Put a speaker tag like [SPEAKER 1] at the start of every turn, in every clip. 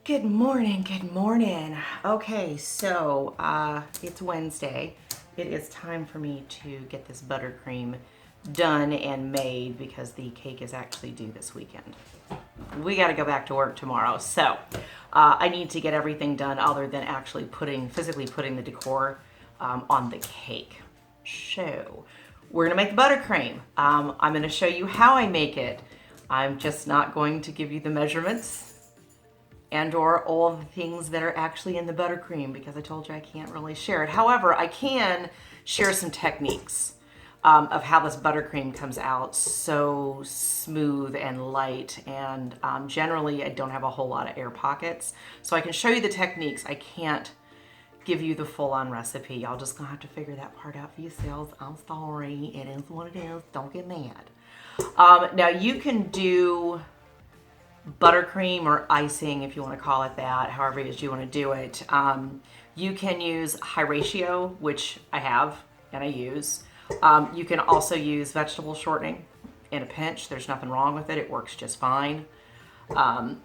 [SPEAKER 1] Good morning, good morning. Okay, so it's Wednesday. It is time for me to get this buttercream done and made because the cake is actually due this weekend. We got to go back to work tomorrow, so I need to get everything done other than actually physically putting the decor on the cake. So we're gonna make the buttercream. I'm gonna show you how I make it. I'm just not going to give you the measurements and or all the things that are actually in the buttercream because I told you I can't really share it. However, I can share some techniques of how this buttercream comes out so smooth and light, and generally I don't have a whole lot of air pockets. So I can show you the techniques. I can't give you the full-on recipe. Y'all just gonna have to figure that part out for yourselves. I'm sorry, it is what it is, don't get mad. Now you can do buttercream or icing, if you want to call it that, however it is you want to do it. You can use high ratio, which I have and I use. You can also use vegetable shortening in a pinch. There's nothing wrong with it. It works just fine.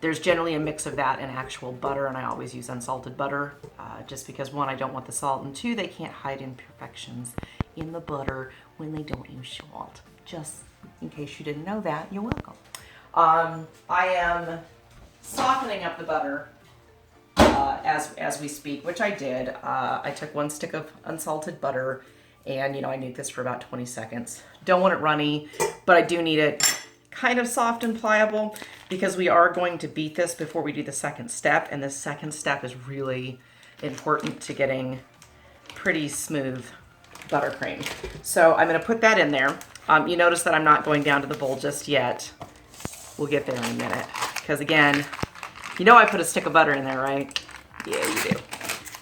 [SPEAKER 1] There's generally a mix of that and actual butter, and I always use unsalted butter just because, one, I don't want the salt, and two, they can't hide imperfections in the butter when they don't use salt. Just in case you didn't know that, you're welcome. I am softening up the butter as we speak, which I did. I took 1 stick of unsalted butter and, I knead this for about 20 seconds. Don't want it runny, but I do need it kind of soft and pliable because we are going to beat this before we do the second step, and the second step is really important to getting pretty smooth buttercream. So I'm going to put that in there. You notice that I'm not going down to the bowl just yet. We'll get there in a minute. Because again, I put a stick of butter in there, right? Yeah, you do.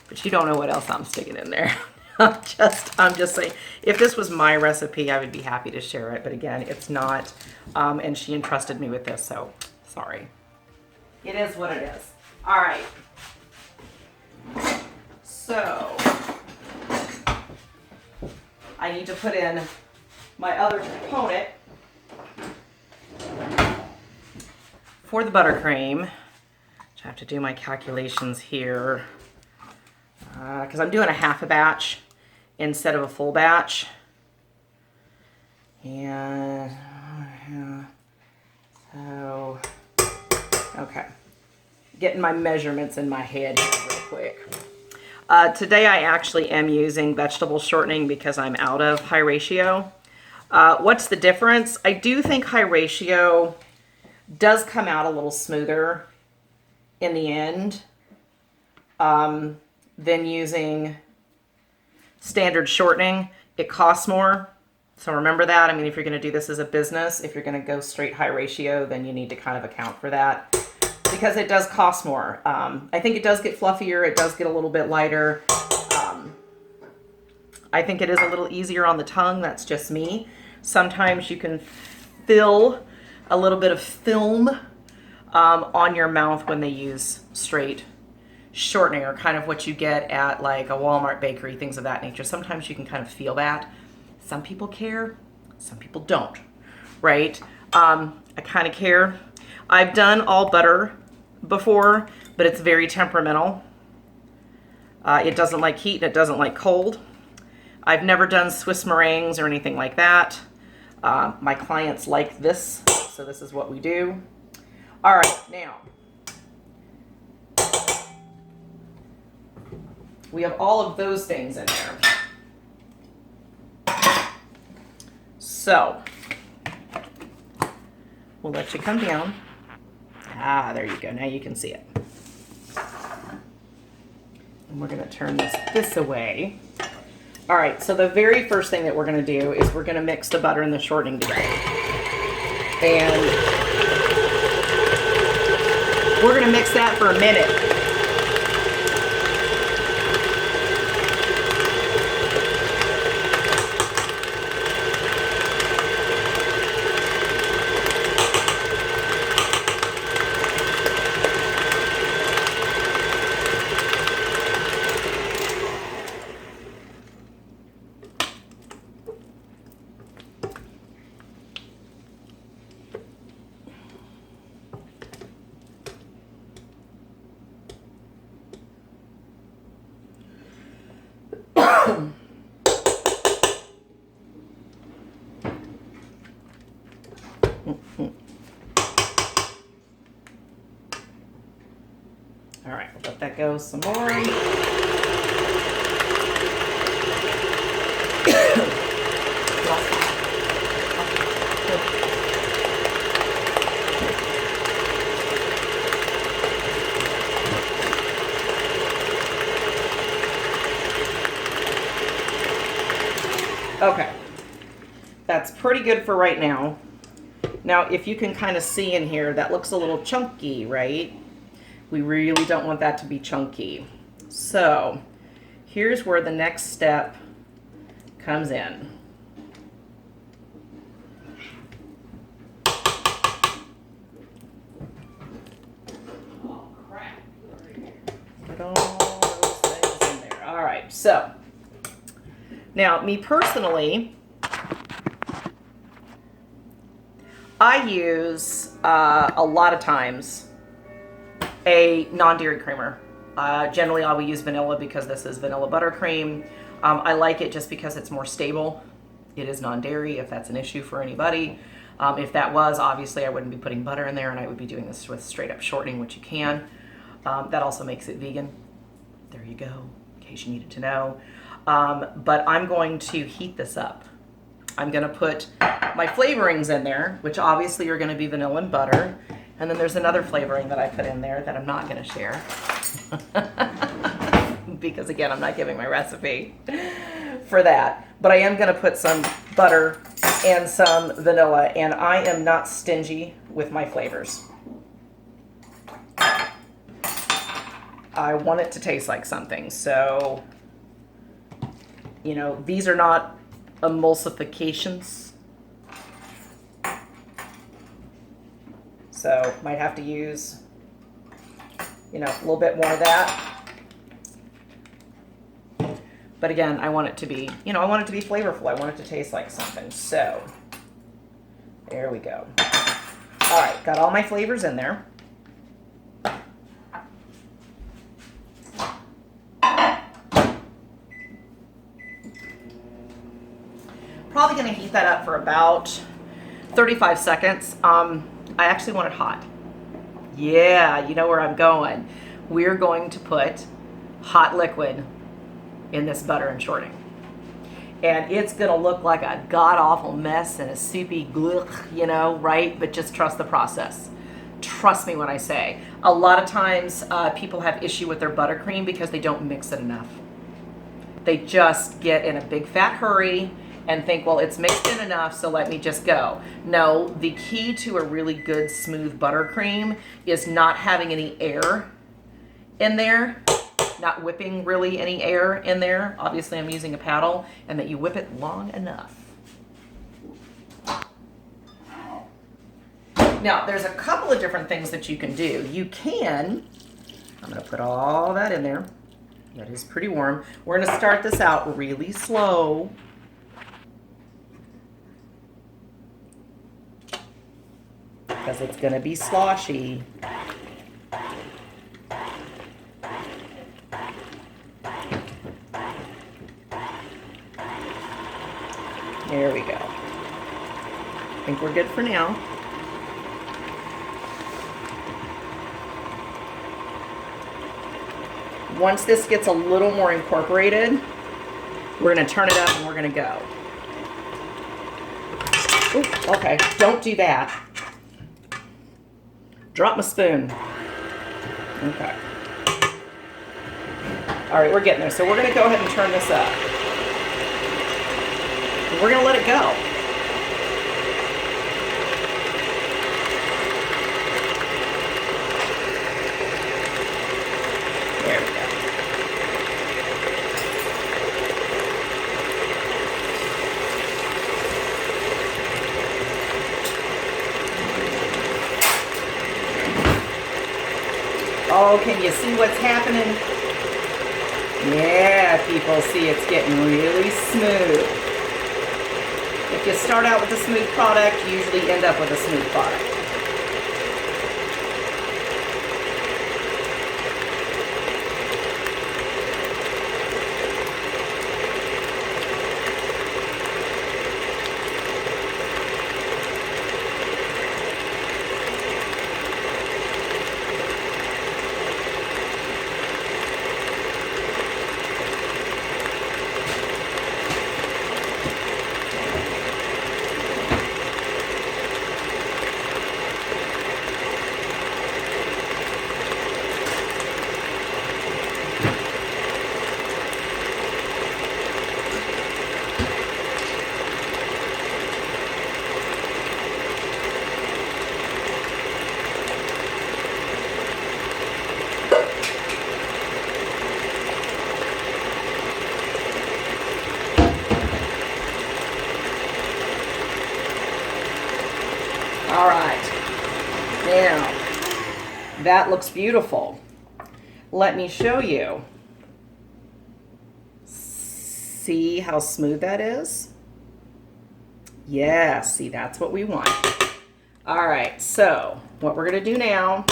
[SPEAKER 1] But you don't know what else I'm sticking in there. I'm just saying, if this was my recipe, I would be happy to share it. But again, it's not. And she entrusted me with this, so sorry. It is what it is. All right. So I need to put in my other component for the buttercream. I have to do my calculations here because I'm doing a half a batch instead of a full batch. And so, okay, getting my measurements in my head here real quick. Today I actually am using vegetable shortening because I'm out of high ratio. What's the difference? I do think high ratio does come out a little smoother in the end than using standard shortening. It costs more, so remember that. I mean, if you're going to do this as a business, if you're going to go straight high ratio, then you need to kind of account for that because it does cost more. I think it does get fluffier. It does get a little bit lighter. I think it is a little easier on the tongue. That's just me. Sometimes you can feel a little bit of film on your mouth when they use straight shortening, or kind of what you get at like a Walmart bakery, things of that nature. Sometimes you can kind of feel that. Some people care, some people don't, right? I kind of care. I've done all butter before, but it's very temperamental. It doesn't like heat and it doesn't like cold. I've never done Swiss meringues or anything like that. My clients like this, so this is what we do. All right, now we have all of those things in there. So we'll let you come down. There you go. Now you can see it. And we're going to turn this away. All right, so the very first thing that we're going to do is we're going to mix the butter and the shortening together. And we're going to mix that for a minute. All right, we'll let that go some more. Okay, that's pretty good for right now. Now, if you can kind of see in here, that looks a little chunky, right? We really don't want that to be chunky. So here's where the next step comes in. Oh, crap. Put all those things in there. All right, so now me personally, I use a lot of times a non-dairy creamer. Generally I will use vanilla because this is vanilla buttercream. I like it just because it's more stable. It is non-dairy if that's an issue for anybody. If that was, obviously I wouldn't be putting butter in there and I would be doing this with straight up shortening, which you can. That also makes it vegan. There you go, in case you needed to know. But I'm going to heat this up. I'm gonna put my flavorings in there, which obviously are gonna be vanilla and butter. And then there's another flavoring that I put in there that I'm not gonna share. Because again, I'm not giving my recipe for that. But I am gonna put some butter and some vanilla, and I am not stingy with my flavors. I want it to taste like something, so, you know, these are not emulsifications. So might have to use, you know, a little bit more of that. But again, I want it to be, you know, I want it to be flavorful. I want it to taste like something. So there we go. All right, got all my flavors in there. Probably gonna heat that up for about 35 seconds. I actually want it hot. Yeah, you know where I'm going. We're going to put hot liquid in this butter and shortening. And it's gonna look like a god-awful mess and a soupy glue, you know, right? But just trust the process. Trust me when I say. A lot of times people have issue with their buttercream because they don't mix it enough. They just get in a big fat hurry and think, well, it's mixed in enough, so let me just go. No, the key to a really good smooth buttercream is not having any air in there, not whipping really any air in there. Obviously I'm using a paddle, and that you whip it long enough. Now, there's a couple of different things that you can do. You can, I'm gonna put all that in there. That is pretty warm. We're gonna start this out really slow. Because it's gonna be sloshy. There we go. I think we're good for now. Once this gets a little more incorporated, we're gonna turn it up and we're gonna go. Ooh, okay, don't do that. Drop my spoon. Okay. All right, we're getting there. So we're gonna go ahead and turn this up. And we're gonna let it go. There we go. Oh, can you see what's happening? Yeah, people, see it's getting really smooth. If you start out with a smooth product, you usually end up with a smooth product. All right. Now, that looks beautiful. Let me show you. See how smooth that is? Yeah, see, that's what we want. All right, so what we're gonna do now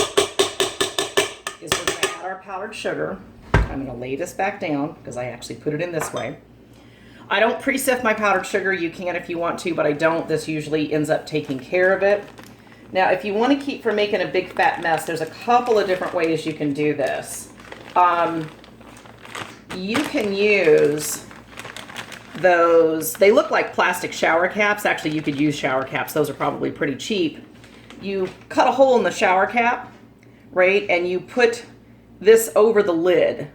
[SPEAKER 1] is we're gonna add our powdered sugar. I'm gonna lay this back down because I actually put it in this way. I don't pre-sift my powdered sugar. You can if you want to, but I don't. This usually ends up taking care of it. Now, if you want to keep from making a big fat mess, there's a couple of different ways you can do this. You can use those, they look like plastic shower caps. Actually, you could use shower caps. Those are probably pretty cheap. You cut a hole in the shower cap, right? And you put this over the lid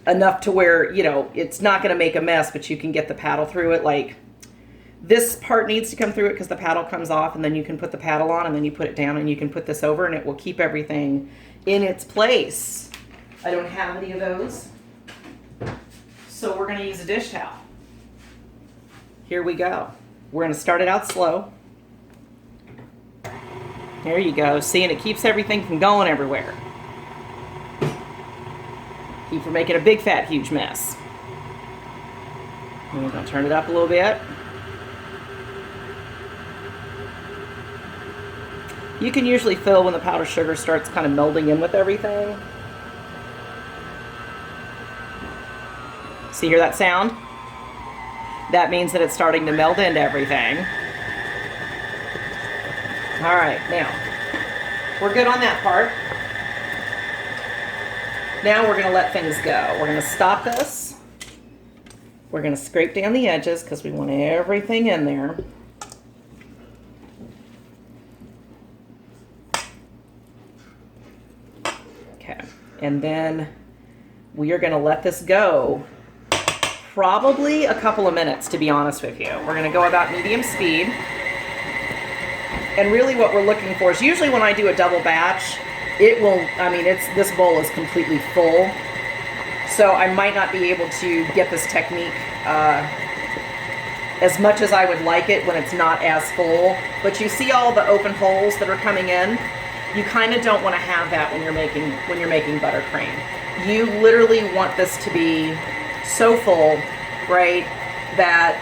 [SPEAKER 1] enough to where, you know, it's not going to make a mess, but you can get the paddle through it. Like this part needs to come through it because the paddle comes off, and then you can put the paddle on, and then you put it down, and you can put this over, and it will keep everything in its place. I don't have any of those, so we're going to use a dish towel. Here we go. We're going to start it out slow. There you go. See, and it keeps everything from going everywhere. Keep from making a big fat huge mess. And we're going to turn it up a little bit. You can usually feel when the powdered sugar starts kind of melding in with everything. See, hear that sound? That means that it's starting to meld into everything. All right, now, we're good on that part. Now we're gonna let things go. We're gonna stop this. We're gonna scrape down the edges because we want everything in there. Okay, and then we are gonna let this go probably a couple of minutes, to be honest with you. We're gonna go about medium speed. And really what we're looking for is usually when I do a double batch, it will, I mean, this bowl is completely full. So I might not be able to get this technique as much as I would like it when it's not as full. But you see all the open holes that are coming in? You kind of don't want to have that when you're making buttercream. You literally want this to be so full, right, that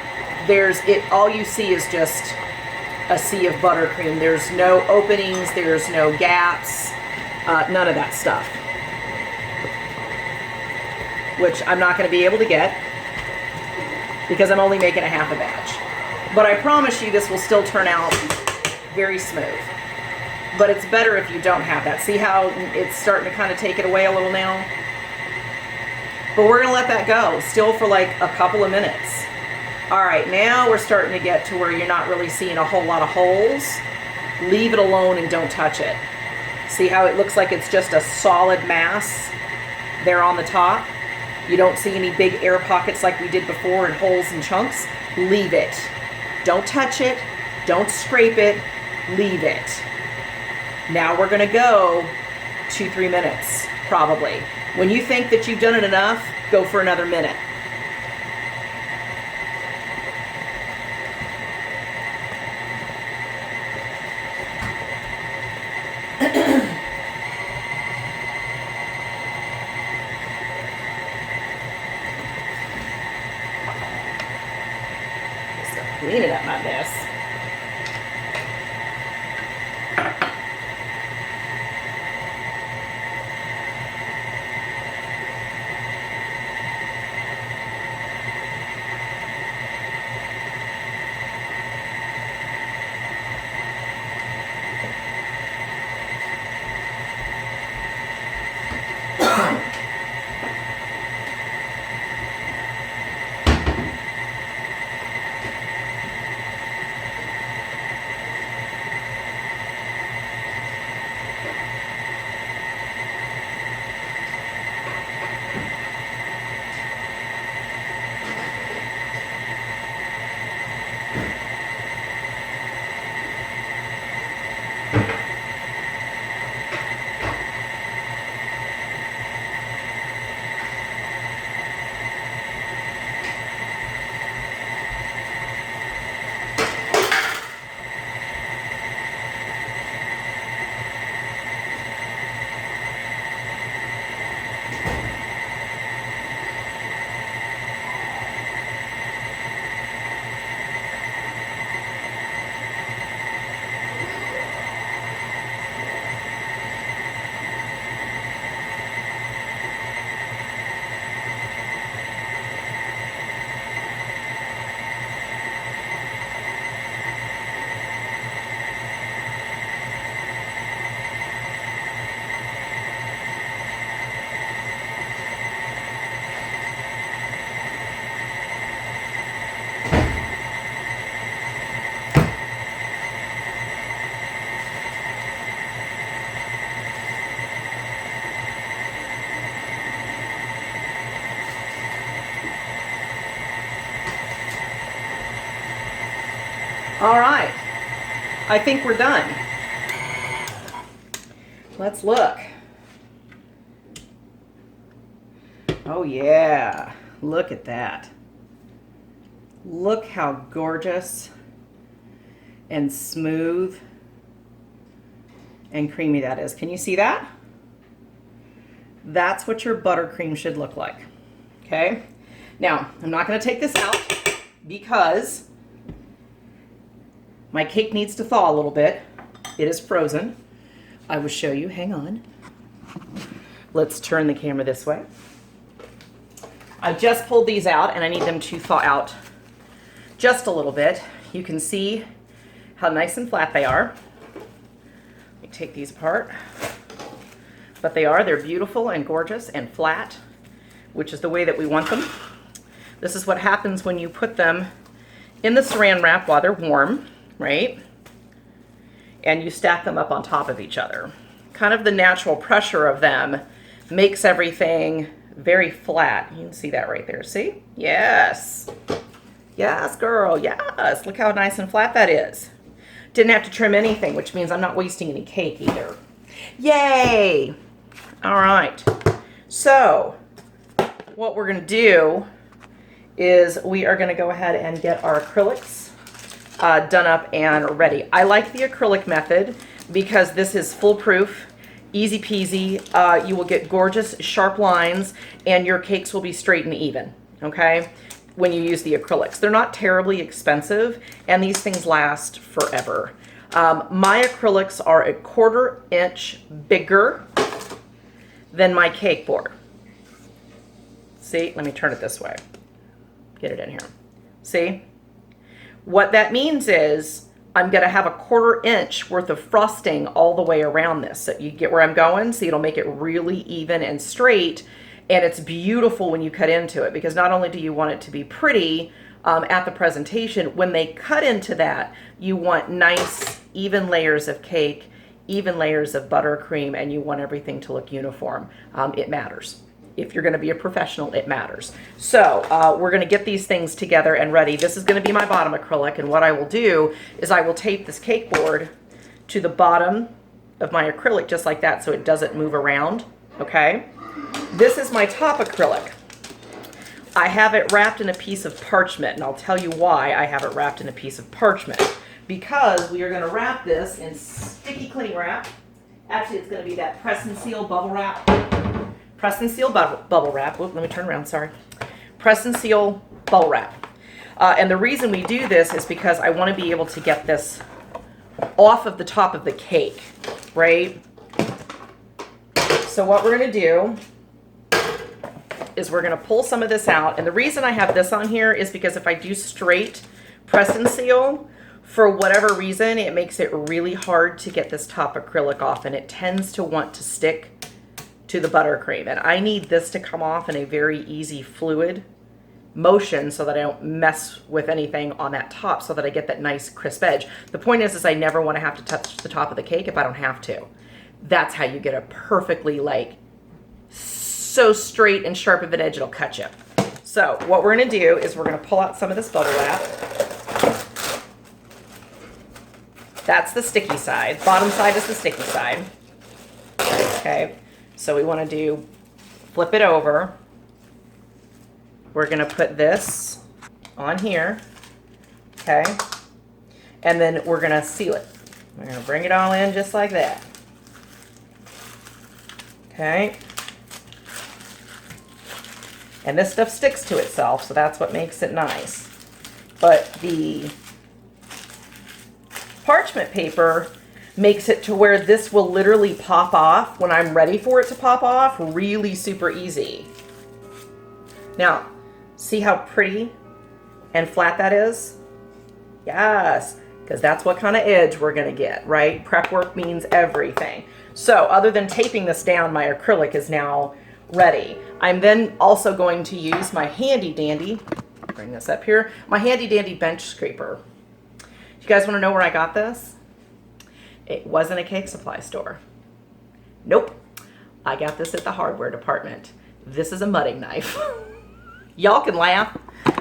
[SPEAKER 1] all you see is just a sea of buttercream. There's no openings, there's no gaps, none of that stuff. Which I'm not going to be able to get because I'm only making a half a batch. But I promise you this will still turn out very smooth. But it's better if you don't have that. See how it's starting to kind of take it away a little now? But we're going to let that go still for like a couple of minutes. All right, now we're starting to get to where you're not really seeing a whole lot of holes. Leave it alone and don't touch it. See how it looks like it's just a solid mass there on the top? You don't see any big air pockets like we did before and holes and chunks? Leave it. Don't touch it. Don't scrape it. Leave it. Now we're gonna go 2-3 minutes, probably. When you think that you've done it enough, go for another minute. Clean it up my mess. All right, I think we're done. Let's look. Oh yeah, look at that. Look how gorgeous and smooth and creamy that is. Can you see that? That's what your buttercream should look like. Okay, now I'm not going to take this out because my cake needs to thaw a little bit. It is frozen. I will show you. Hang on. Let's turn the camera this way. I just pulled these out and I need them to thaw out just a little bit. You can see how nice and flat they are. Let me take these apart. But they're beautiful and gorgeous and flat, which is the way that we want them. This is what happens when you put them in the saran wrap while they're warm, right? And you stack them up on top of each other. Kind of the natural pressure of them makes everything very flat. You can see that right there, see? Yes. Yes, girl, yes. Look how nice and flat that is. Didn't have to trim anything, which means I'm not wasting any cake either. Yay! All right. So, what we're gonna do is we are gonna go ahead and get our acrylics done up and ready. I like the acrylic method because this is foolproof, easy peasy. You will get gorgeous sharp lines and your cakes will be straight and even, okay, when you use the acrylics. They're not terribly expensive and these things last forever. My acrylics are a 1/4 inch bigger than my cake board. See, let me turn it this way. Get it in here. See? What that means is I'm going to have a 1/4 inch worth of frosting all the way around this. So you get where I'm going? See, it'll make it really even and straight. And it's beautiful when you cut into it because not only do you want it to be pretty at the presentation, when they cut into that, you want nice, even layers of cake, even layers of buttercream, and you want everything to look uniform. It matters. If you're going to be a professional, it matters. So we're going to get these things together and ready. This is going to be my bottom acrylic, and what I will do is I will tape this cake board to the bottom of my acrylic just like that so it doesn't move around, okay? This is my top acrylic. I have it wrapped in a piece of parchment, and I'll tell you why I have it wrapped in a piece of parchment. Because we are going to wrap this in sticky cling wrap. Actually, it's going to be that press and seal bubble wrap. Press and seal bubble wrap. Whoop, let me turn around, sorry. Press and seal bubble wrap. And the reason we do this is because I want to be able to get this off of the top of the cake, right? So what we're going to do is we're going to pull some of this out. And the reason I have this on here is because if I do straight press and seal, for whatever reason, it makes it really hard to get this top acrylic off, and it tends to want to stick to the buttercream. And I need this to come off in a very easy fluid motion so that I don't mess with anything on that top, so that I get that nice crisp edge. The point is I never want to have to touch the top of the cake if I don't have to. That's how you get a perfectly, like, so straight and sharp of an edge it'll cut you. So what we're going to do is we're going to pull out some of this bubble wrap. That's the sticky side. Bottom side is the sticky side. Okay, so we want to do, flip it over. We're going to put this on here. Okay, and then we're going to seal it. We're going to bring it all in just like that. Okay. And this stuff sticks to itself, so that's what makes it nice. But the parchment paper makes it to where this will literally pop off when I'm ready for it to pop off, really super easy. Now, see how pretty and flat that is? Yes, because that's what kind of edge we're going to get, right? Prep work means everything. So other than taping this down, my acrylic is now ready. I'm then also going to use my handy dandy, bring this up here, my handy dandy bench scraper. You guys want to know where I got this? It wasn't a cake supply store. Nope. I got this at the hardware department. This is a mudding knife. Y'all can laugh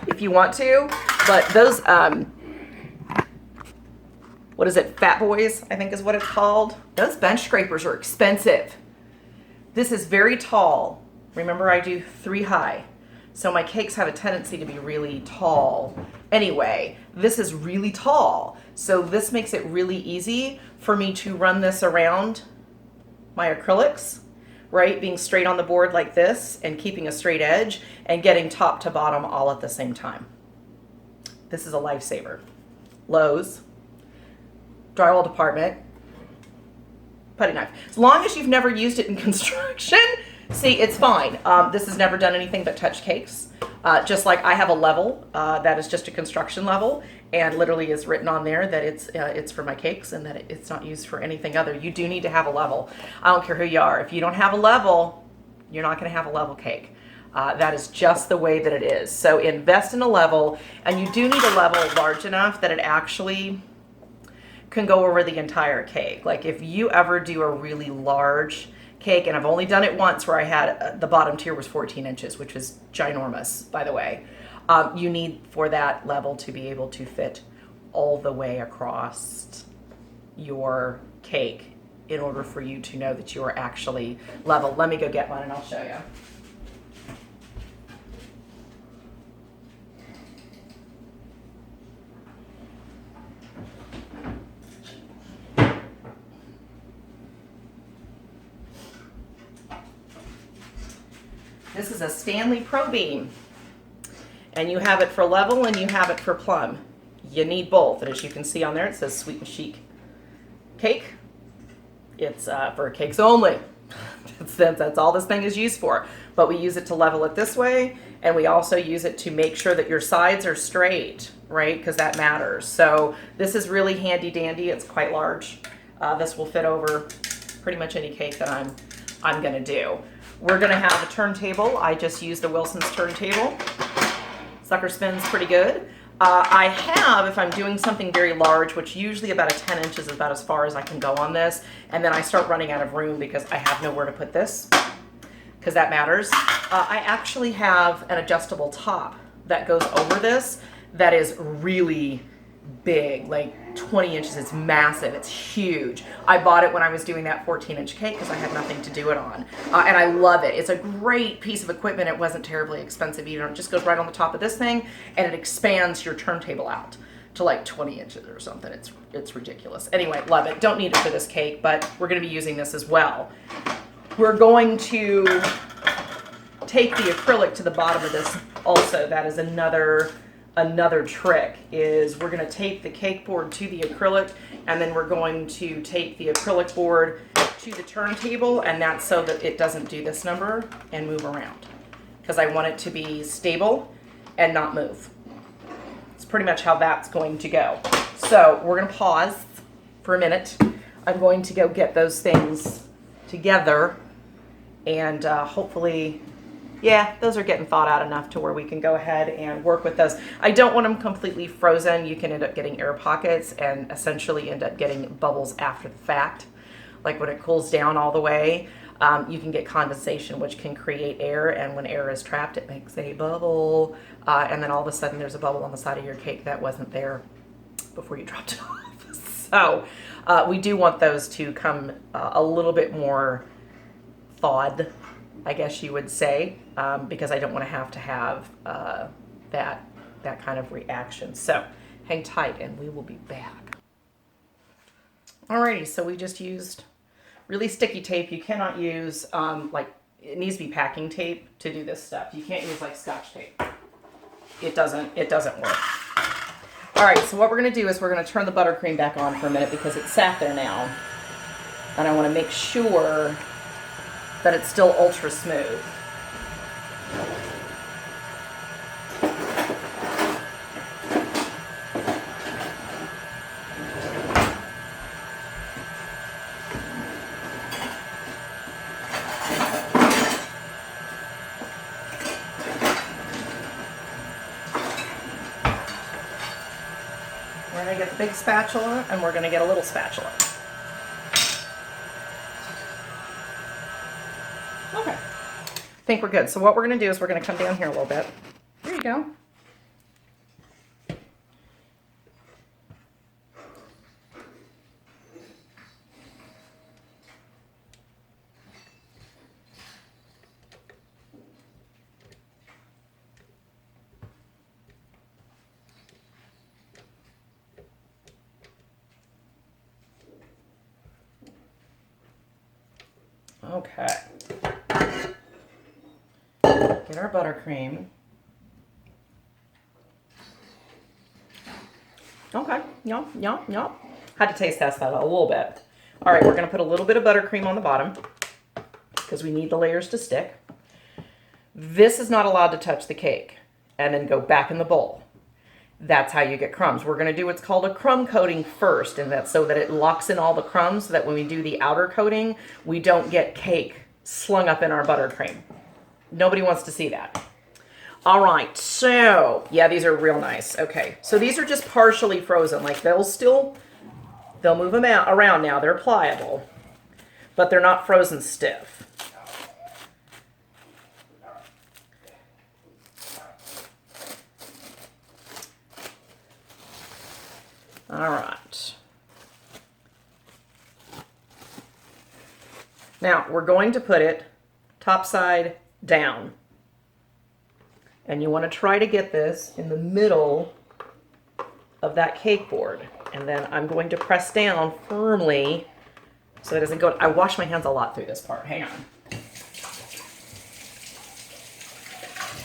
[SPEAKER 1] if you want to, but those what is it, Fat Boys, I think is what it's called. Those bench scrapers are expensive. This is very tall. Remember, I do 3 high. So my cakes have a tendency to be really tall. Anyway, this is really tall. So this makes it really easy for me to run this around my acrylics, right? Being straight on the board like this and keeping a straight edge and getting top to bottom all at the same time. This is a lifesaver. Lowe's, drywall department, putty knife. As long as you've never used it in construction, see, it's fine. This has never done anything but touch cakes. Just like I have a level that is just a construction level, and literally is written on there that it's for my cakes and that it's not used for anything other. You do need to have a level. I don't care who you are. If you don't have a level, you're not going to have a level cake. That is just the way that it is. So invest in a level, and you do need a level large enough that it actually can go over the entire cake. Like if you ever do a really large cake, and I've only done it once where I had the bottom tier was 14 inches, which was ginormous, by the way. You need for that level to be able to fit all the way across your cake in order for you to know that you are actually level. Let me go get one and I'll show you. This is a Stanley Pro Beam, and you have it for level and you have it for plum. You need both, and as you can see on there, it says Sweet and Chic Cake. It's for cakes only. That's all this thing is used for. But we use it to level it this way, and we also use it to make sure that your sides are straight, right? Because that matters. So this is really handy dandy. It's quite large. This will fit over pretty much any cake that I'm gonna do. We're gonna have a turntable. I just use the Wilson's turntable. Sucker spins pretty good. I have, if I'm doing something very large, which usually about a 10 inches is about as far as I can go on this, and then I start running out of room because I have nowhere to put this, because that matters. I actually have an adjustable top that goes over this that is really big, like 20 inches. It's massive. It's huge. I bought it when I was doing that 14-inch cake because I had nothing to do it on. And I love it. It's a great piece of equipment. It wasn't terribly expensive either. It just goes right on the top of this thing, and it expands your turntable out to like 20 inches or something. It's ridiculous. Anyway, love it. Don't need it for this cake, but we're going to be using this as well. We're going to take the acrylic to the bottom of this also. That is another trick, is we're going to tape the cake board to the acrylic, and then we're going to tape the acrylic board to the turntable, and that's so that it doesn't do this number and move around, because I want it to be stable and not move. It's pretty much how that's going to go. So we're going to pause for a minute. I'm going to go get those things together, and hopefully, yeah, those are getting thawed out enough to where we can go ahead and work with those. I don't want them completely frozen. You can end up getting air pockets and essentially end up getting bubbles after the fact. Like when it cools down all the way, you can get condensation, which can create air, and when air is trapped, it makes a bubble. And then all of a sudden there's a bubble on the side of your cake that wasn't there before you dropped it off. So we do want those to come a little bit more thawed, I guess you would say, because I don't want to have that kind of reaction. So hang tight and we will be back. Alrighty, so we just used really sticky tape. You cannot use like, it needs to be packing tape to do this stuff. You can't use like Scotch tape. It doesn't work. Alright, so what we're going to do is we're going to turn the buttercream back on for a minute because it's sat there now. And I want to make sure that it's still ultra smooth. We're going to get the big spatula and we're going to get a little spatula. Okay, I think we're good. So what we're going to do is we're going to come down here a little bit. There you go. Okay. Get our buttercream. Okay, yum, yum, yum. Had to taste test that a little bit. All right, we're gonna put a little bit of buttercream on the bottom because we need the layers to stick. This is not allowed to touch the cake and then go back in the bowl. That's how you get crumbs. We're gonna do what's called a crumb coating first, and that's so that it locks in all the crumbs so that when we do the outer coating, we don't get cake slung up in our buttercream. Nobody wants to see that. All right, so yeah, these are real nice. Okay, so these are just partially frozen. Like they'll move them out around now. They're pliable, but they're not frozen stiff. All right. Now we're going to put it top side down. And you want to try to get this in the middle of that cake board. And then I'm going to press down firmly so it doesn't go. I wash my hands a lot through this part. Hang on.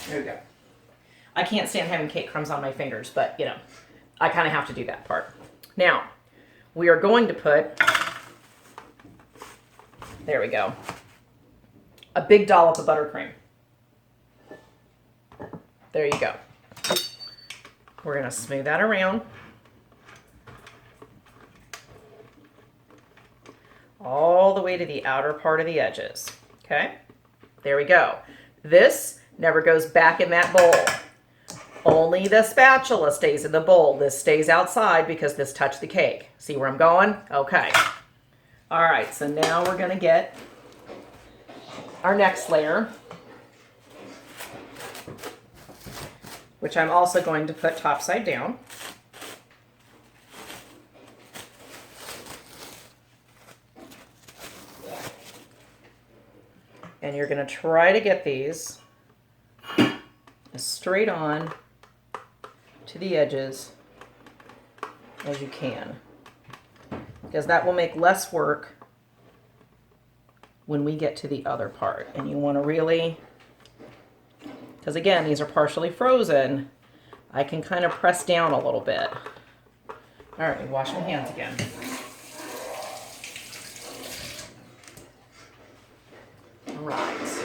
[SPEAKER 1] There we go. I can't stand having cake crumbs on my fingers, but you know, I kind of have to do that part. Now, we are going to put, there we go, a big dollop of buttercream. There you go. We're going to smooth that around. All the way to the outer part of the edges. Okay? There we go. This never goes back in that bowl. Only the spatula stays in the bowl. This stays outside because this touched the cake. See where I'm going? Okay. All right, so now we're going to get our next layer, which I'm also going to put top side down. And you're going to try to get these as straight on to the edges as you can, because that will make less work when we get to the other part. And you want to really, because again, these are partially frozen, I can kind of press down a little bit. All right, wash my hands again. All right,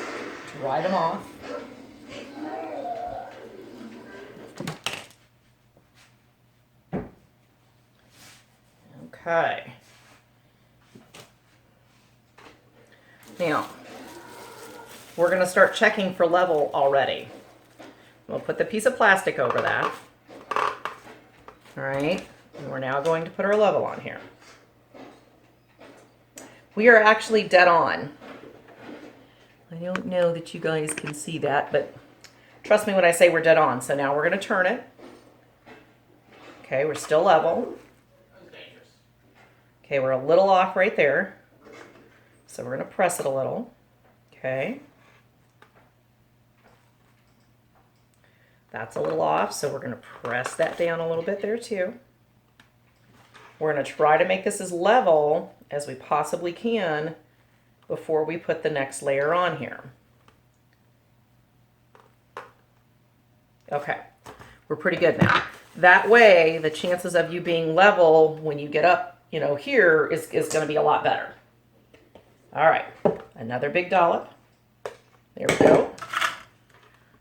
[SPEAKER 1] dry them off. Okay. Now, we're going to start checking for level already. We'll put the piece of plastic over that. All right, and we're now going to put our level on here. We are actually dead on. I don't know that you guys can see that, but trust me when I say we're dead on. So now we're going to turn it. Okay, we're still level. Okay, we're a little off right there. So we're going to press it a little. Okay. That's a little off, so we're going to press that down a little bit there too. We're going to try to make this as level as we possibly can before we put the next layer on here. Okay, we're pretty good now. That way, the chances of you being level when you get up, you know, here is going to be a lot better. All right, another big dollop. There we go.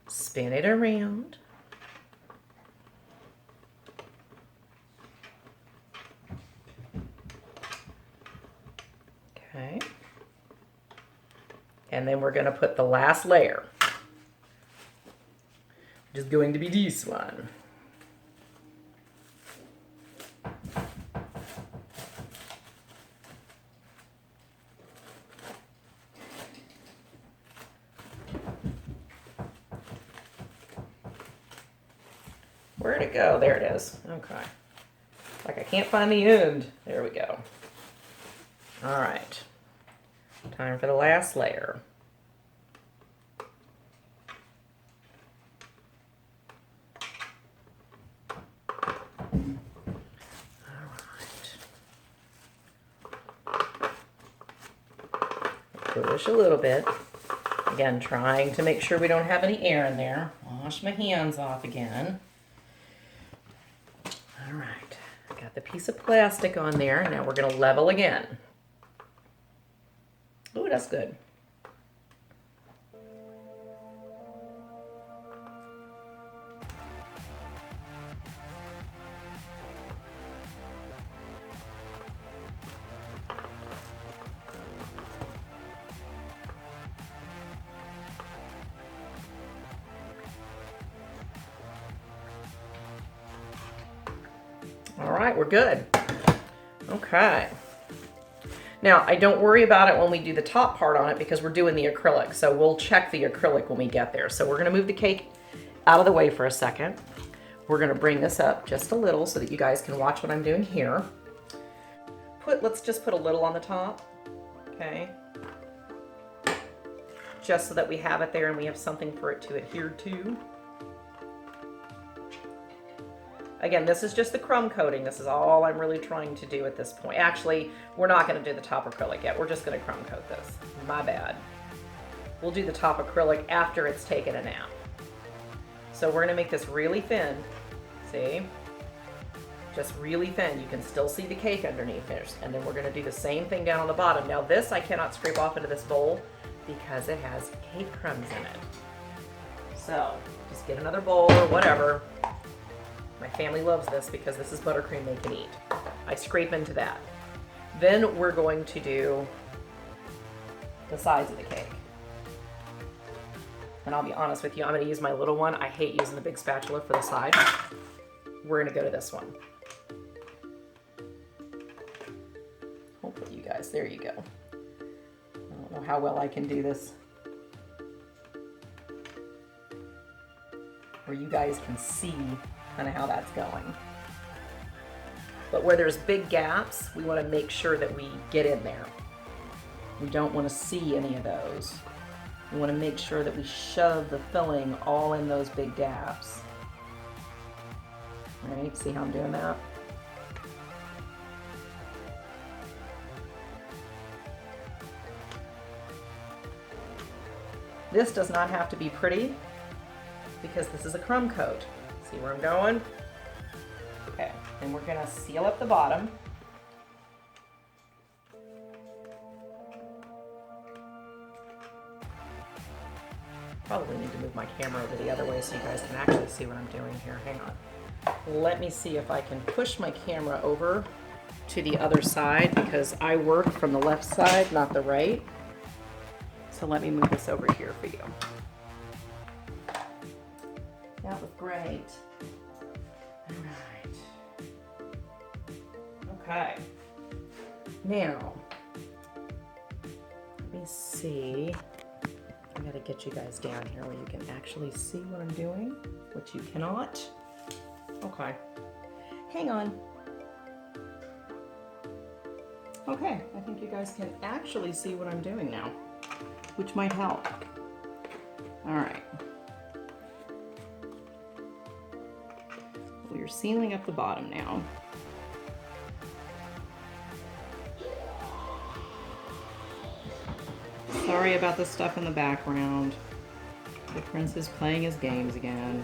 [SPEAKER 1] Spin it around. Okay. And then we're going to put the last layer, which is going to be this one. Where'd it go? There it is. Okay. Like I can't find the end. There we go. All right. Time for the last layer. push a little bit. Again, trying to make sure we don't have any air in there. Wash my hands off again. All right, got the piece of plastic on there. Now we're gonna level again. Oh, that's good. All right, we're good. Okay. Now, I don't worry about it when we do the top part on it because we're doing the acrylic. So we'll check the acrylic when we get there. So we're gonna move the cake out of the way for a second. We're gonna bring this up just a little so that you guys can watch what I'm doing here. Let's just put a little on the top, okay? Just so that we have it there and we have something for it to adhere to. Again, this is just the crumb coating. This is all I'm really trying to do at this point. Actually, we're not going to do the top acrylic yet. We're just going to crumb coat this. My bad. We'll do the top acrylic after it's taken a nap. So we're going to make this really thin. See? Just really thin. You can still see the cake underneath there. And then we're going to do the same thing down on the bottom. Now this I cannot scrape off into this bowl because it has cake crumbs in it. So just get another bowl or whatever. My family loves this because this is buttercream they can eat. I scrape into that. Then we're going to do the sides of the cake. And I'll be honest with you, I'm going to use my little one. I hate using the big spatula for the side. We're going to go to this one. Hopefully you guys, there you go. I don't know how well I can do this, where you guys can see kind of how that's going. But where there's big gaps, we want to make sure that we get in there. We don't want to see any of those. We want to make sure that we shove the filling all in those big gaps. All right, see how I'm doing that? This does not have to be pretty because this is a crumb coat. See where I'm going? Okay, and we're gonna seal up the bottom. Probably need to move my camera over the other way so you guys can actually see what I'm doing here. Hang on. Let me see if I can push my camera over to the other side because I work from the left side, not the right. So let me move this over here for you. That was great. All right. Okay. Now, let me see. I gotta get you guys down here where you can actually see what I'm doing, which you cannot. Okay. Hang on. Okay, I think you guys can actually see what I'm doing now, which might help. All right. We're sealing up the bottom now. Sorry about the stuff in the background. The prince is playing his games again.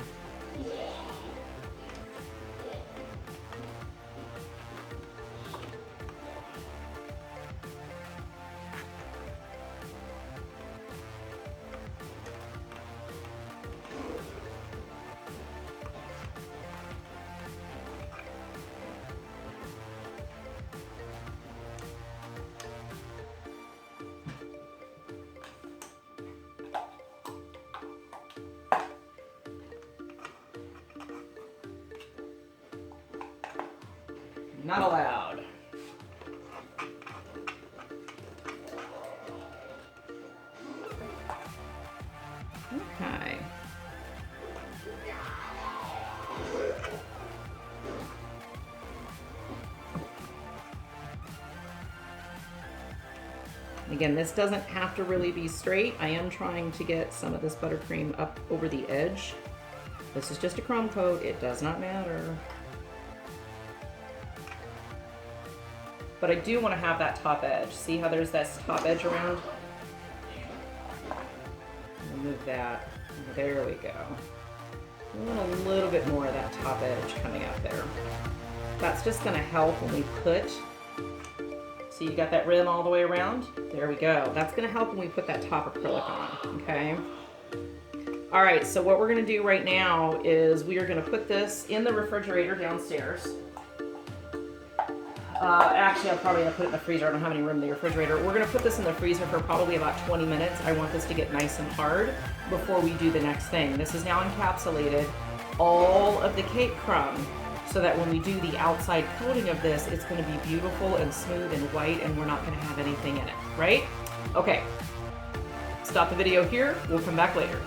[SPEAKER 1] Not allowed. Okay. Again, this doesn't have to really be straight. I am trying to get some of this buttercream up over the edge. This is just a crumb coat. It does not matter. But I do want to have that top edge. See how there's this top edge around? move that. There we go. We want a little bit more of that top edge coming up there. That's just going to help when we put, so you got that rim all the way around? There we go. That's going to help when we put that top acrylic on, okay? All right, so what we're going to do right now is we are going to put this in the refrigerator downstairs. Actually, I'm probably going to put it in the freezer. I don't have any room in the refrigerator. We're going to put this in the freezer for probably about 20 minutes. I want this to get nice and hard before we do the next thing. This is now encapsulated all of the cake crumb so that when we do the outside coating of this, it's going to be beautiful and smooth and white, and we're not going to have anything in it, right? Okay, stop the video here. We'll come back later.